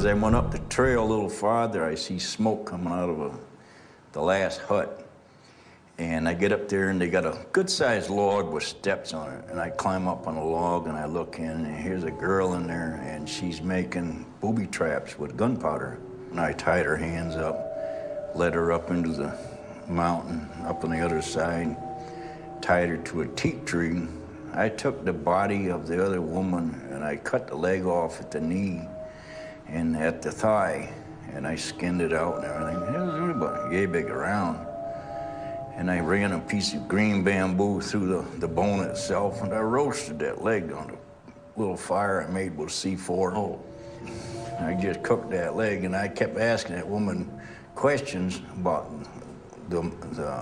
as I went up the trail a little farther, I see smoke coming out of the last hut. And I get up there, and they got a good-sized log with steps on it. And I climb up on the log, and I look in, and here's a girl in there, and she's making booby traps with gunpowder. And I tied her hands up, led her up into the mountain, up on the other side, tied her to a teak tree. I took the body of the other woman, and I cut the leg off at the knee and at the thigh, and I skinned it out and everything. It was really about yay big around. And I ran a piece of green bamboo through the bone itself, and I roasted that leg on a little fire I made with C4. Oh. I just cooked that leg, and I kept asking that woman questions about the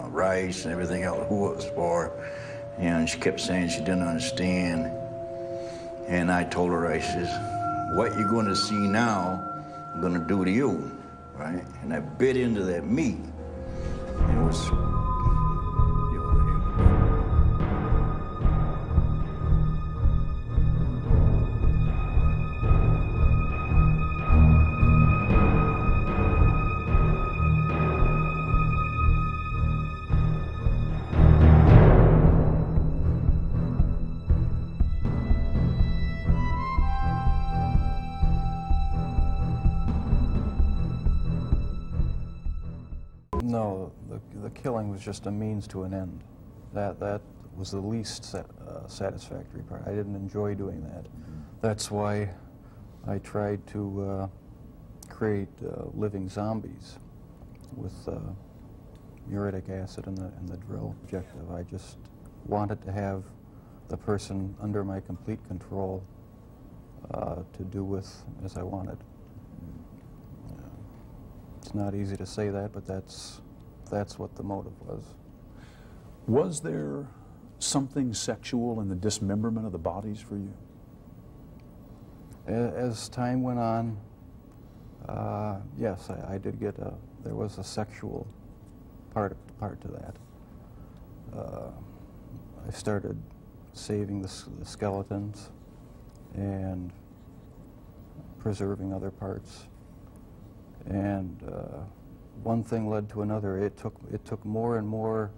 rice and everything else, who it was for. And she kept saying she didn't understand. And I told her, I says, what you're going to see now, I'm going to do to you, right? And I bit into that meat, and it was... No, the killing was just a means to an end. That was the least satisfactory part. I didn't enjoy doing that. That's why I tried to create living zombies with muriatic acid in the drill objective. I just wanted to have the person under my complete control to do with as I wanted. It's not easy to say that, but that's what the motive was. Was there something sexual in the dismemberment of the bodies for you? As time went on, yes, I did get there was a sexual part to that. I started saving the skeletons and preserving other parts. And one thing led to another. It took more and more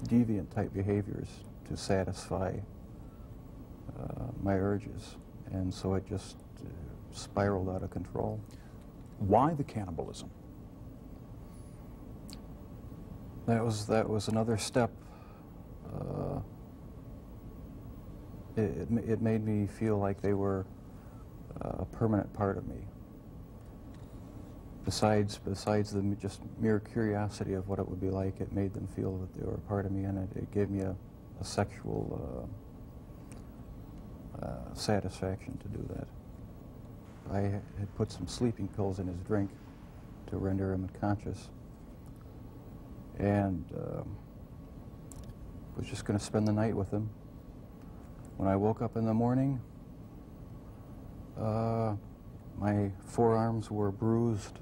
deviant type behaviors to satisfy my urges, and so it just spiraled out of control. Why the cannibalism? That was another step. It made me feel like they were a permanent part of me. Besides the just mere curiosity of what it would be like, it made them feel that they were a part of me, and it gave me a sexual satisfaction to do that. I had put some sleeping pills in his drink to render him unconscious, and was just going to spend the night with him. When I woke up in the morning, my forearms were bruised,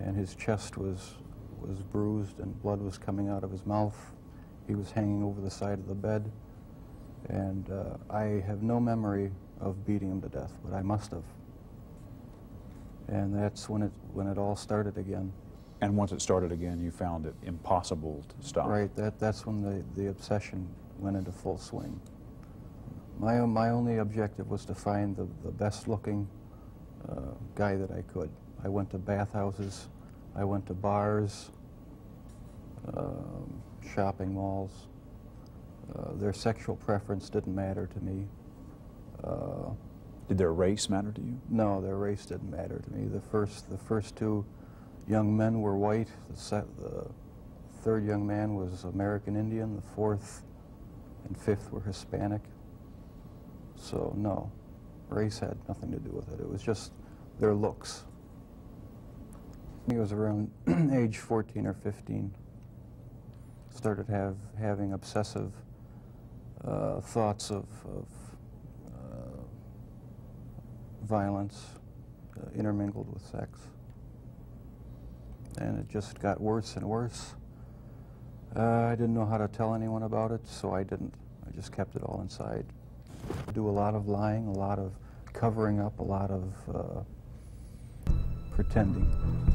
and his chest was bruised, and blood was coming out of his mouth. He was hanging over the side of the bed, and I have no memory of beating him to death, but I must have. And that's when it all started again. And once it started again, you found it impossible to stop. Right. That's when the obsession went into full swing. My only objective was to find the best-looking guy that I could. I went to bathhouses, I went to bars, shopping malls. Their sexual preference didn't matter to me. Did their race matter to you? No, their race didn't matter to me. The first two young men were white. The third young man was American Indian. The fourth and fifth were Hispanic. So no, race had nothing to do with it. It was just their looks. He was around age 14 or 15. Started having obsessive thoughts of violence intermingled with sex. And it just got worse and worse. I didn't know how to tell anyone about it, so I didn't. I just kept it all inside. I do a lot of lying, a lot of covering up, a lot of pretending.